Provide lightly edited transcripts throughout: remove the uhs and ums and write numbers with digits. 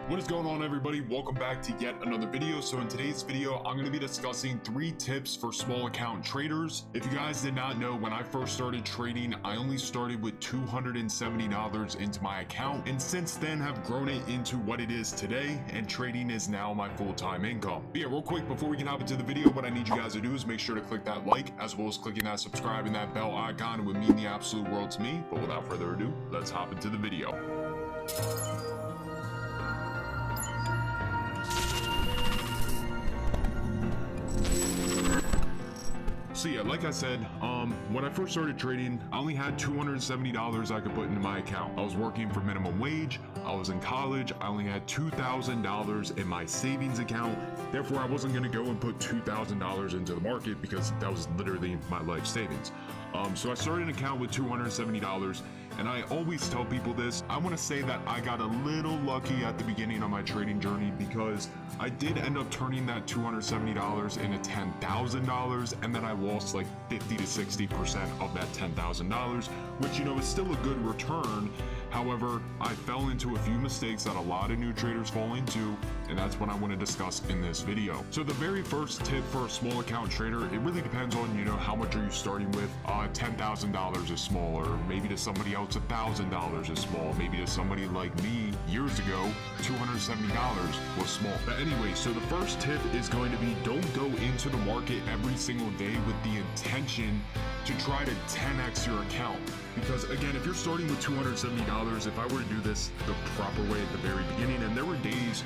What is going on, everybody? Welcome back to yet another video. So in today's video, I'm going to be discussing 3 tips for small account traders. If you guys did not know, when I first started trading, I only started with $270 into my account, and since then have grown it into what it is today, and trading is now my full-time income. But yeah, real quick, before we can hop into the video, what I need you guys to do is make sure to click that like, as well as clicking that subscribe and that bell icon. It would mean the absolute world to me. But without further ado, let's hop into the video. So yeah, like I said, when I first started trading, I only had $270 I could put into my account. I was working for minimum wage, I was in college, I only had $2,000 in my savings account. Therefore, I wasn't gonna go and put $2,000 into the market because that was literally my life savings. So I started an account with $270, and I always tell people this. I want to say that I got a little lucky at the beginning of my trading journey, because I did end up turning that $270 into $10,000, and then I lost like 50 to 60% of that $10,000, which, you know, is still a good return. However, I fell into a few mistakes that a lot of new traders fall into, and that's what I want to discuss in this video. So the very first tip for a small account trader, it really depends on, you know, how much are you starting with. $10,000 is small, or maybe to somebody else $1,000 is small. Maybe to somebody like me years ago, $270 was small. But anyway, so the first tip is going to be, don't go into the market every single day with the intention to try to 10x your account. Because again, if you're starting with $270, if I were to do this the proper way at the very beginning, and there were days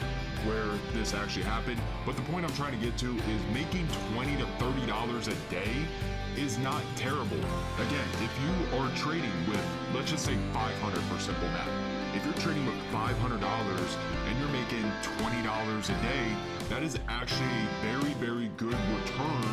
where this actually happened, but the point I'm trying to get to is making $20 to $30 a day is not terrible. Again, if you are trading with, let's just say 500 for simple math. If you're trading with $500 and you're making $20 a day, that is actually a very, very good return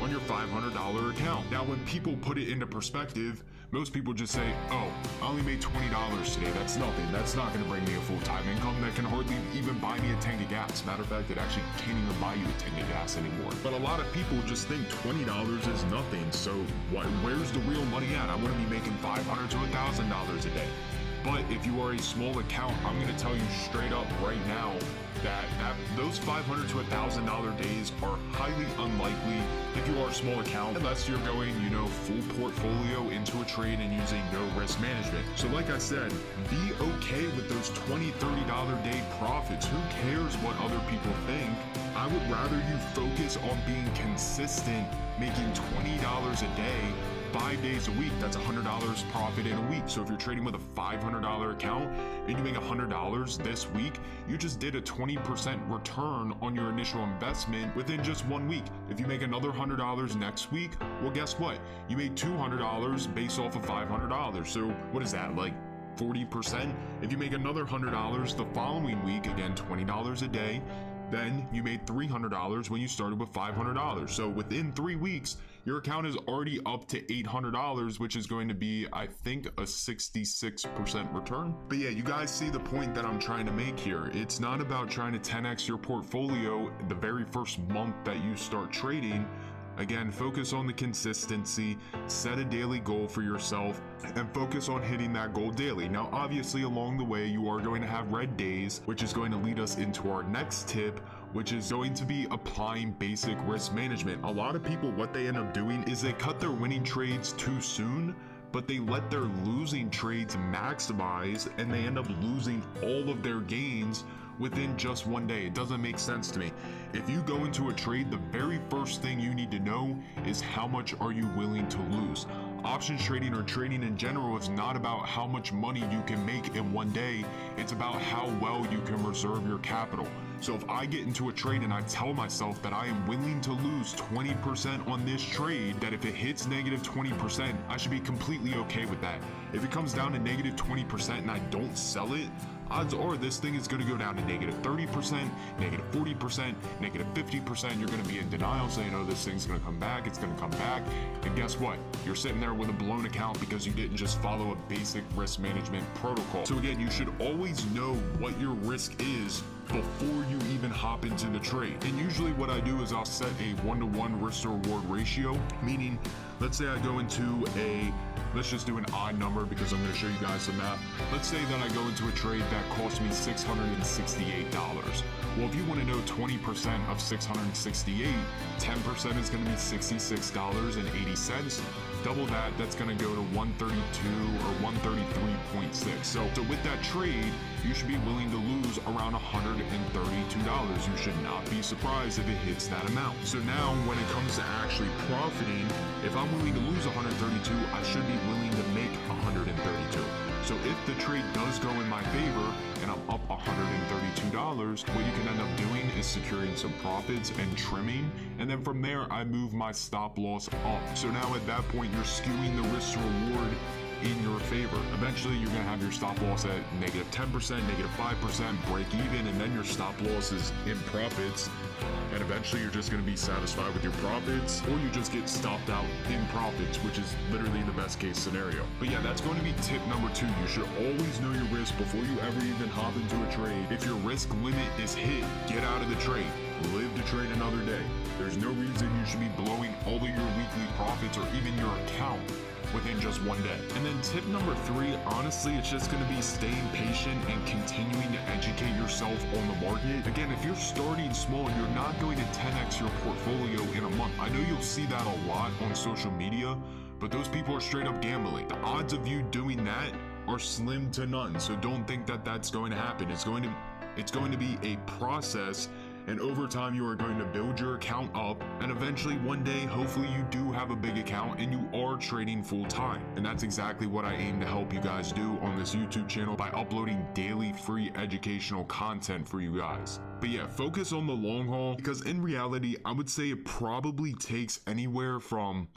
on your $500 account. Now, when people put it into perspective, most people just say, oh, I only made $20 today. That's nothing. That's not going to bring me a full-time income. That can hardly even buy me a tank of gas. Matter of fact, it actually can't even buy you a tank of gas anymore. But a lot of people just think $20 is nothing. So where's the real money at? I want to be making $500 to $1,000 a day. But if you are a small account, I'm going to tell you straight up right now that those $500 to $1,000 days are highly unlikely if you are a small account, unless you're going, you know, full portfolio into a trade and using no risk management. So like I said, be okay with those $20, $30 day profits. Who cares what other people think? I would rather you focus on being consistent, making $20 a day 5 days a week. That's $100 profit in a week. So if you're trading with a $500 account and you make $100 this week, you just did a 20% return on your initial investment within just 1 week. If you make another $100 next week, well, guess what? You made $200 based off of $500. So what is that, like 40%? If you make another $100 the following week, again, $20 a day, then you made $300 when you started with $500. So within 3 weeks, your account is already up to $800, which is going to be, I think, a 66% return. But yeah, you guys see the point that I'm trying to make here. It's not about trying to 10x your portfolio the very first month that you start trading. Again, focus on the consistency, set a daily goal for yourself, and focus on hitting that goal daily. Now, obviously, along the way, you are going to have red days, which is going to lead us into our next tip, which is going to be applying basic risk management. A lot of people, what they end up doing is they cut their winning trades too soon, but they let their losing trades maximize, and they end up losing all of their gains within just 1 day. It doesn't make sense to me. If you go into a trade, the very first thing you need to know is how much are you willing to lose. Options trading, or trading in general, is not about how much money you can make in 1 day. It's about how well you can reserve your capital. So if I get into a trade and I tell myself that I am willing to lose 20% on this trade, that if it hits negative 20%, I should be completely okay with that. If it comes down to negative 20% and I don't sell it, odds are this thing is going to go down to negative 30%, negative 40%, negative 50%. You're going to be in denial, saying, oh, this thing's going to come back, it's going to come back. And guess what? You're sitting there with a blown account because you didn't just follow a basic risk management protocol. So again, you should always know what your risk is before you even hop into the trade. And usually what I do is I'll set a 1-to-1 risk to reward ratio, meaning let's say I go into let's just do an odd number because I'm going to show you guys the math. Let's say that I go into a trade that costs me $668. Well, if you want to know 20% of 668, 10% is going to be $66.80. Double that, that's going to go to 132 or 133.6. So with that trade, you should be willing to lose around $132. You should not be surprised if it hits that amount. So now when it comes to actually profiting, if I'm willing to lose 132, I should be willing to make 132. So if the trade does go in my favor and I'm up $132, what you can end up doing is securing some profits and trimming, and then from there I move my stop loss up. So now at that point you're skewing the risk to reward in your favor. Eventually you're going to have your stop loss at -10%, -5%, break even, and then your stop loss is in profits. And eventually you're just going to be satisfied with your profits, or you just get stopped out in profits, which is literally the best case scenario. But yeah, that's going to be tip number 2. You should always know your risk before you ever even hop into a trade. If your risk limit is hit, get out of the trade. Live to trade another day. There's no reason you should be blowing all of your weekly profits or even your account within just one day. And then tip number 3, honestly, it's just going to be staying patient and continuing to educate yourself on the market. Again, if you're starting small, you're not going to 10x your portfolio in a month. I know you'll see that a lot on social media, but those people are straight up gambling. The odds of you doing that are slim to none. So don't think that that's going to happen. It's going to be a process, and over time you are going to build your account up, and eventually one day hopefully you do have a big account and you are trading full time. And that's exactly what I aim to help you guys do on this YouTube channel by uploading daily free educational content for you guys. But yeah, focus on the long haul, because in reality I would say it probably takes anywhere from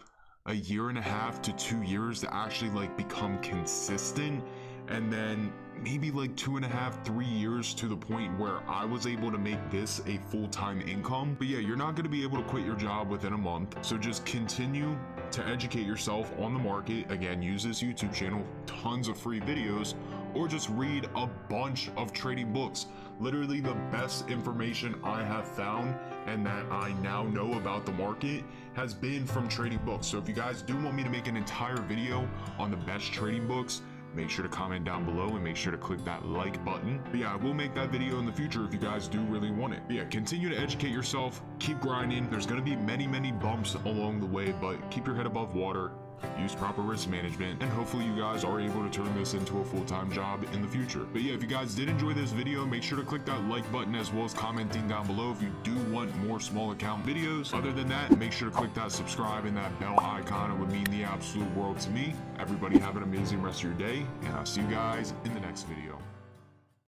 a 1.5 to 2 years to actually become consistent, and then maybe 2.5, 3 years to the point where I was able to make this a full-time income. But yeah, you're not going to be able to quit your job within a month. So just continue to educate yourself on the market. Again, use this YouTube channel, tons of free videos, or just read a bunch of trading books. Literally the best information I have found and that I now know about the market has been from trading books. So if you guys do want me to make an entire video on the best trading books, make sure to comment down below and make sure to click that like button. But yeah, I will make that video in the future if you guys do really want it. But yeah, continue to educate yourself, keep grinding. There's going to be many bumps along the way, but keep your head above water, use proper risk management, and hopefully you guys are able to turn this into a full-time job in the future. But yeah, if you guys did enjoy this video, make sure to click that like button as well as commenting down below if you do want more small account videos. Other than that, make sure to click that subscribe and that bell icon. It would mean the absolute world to me. Everybody have an amazing rest of your day, and I'll see you guys in the next video.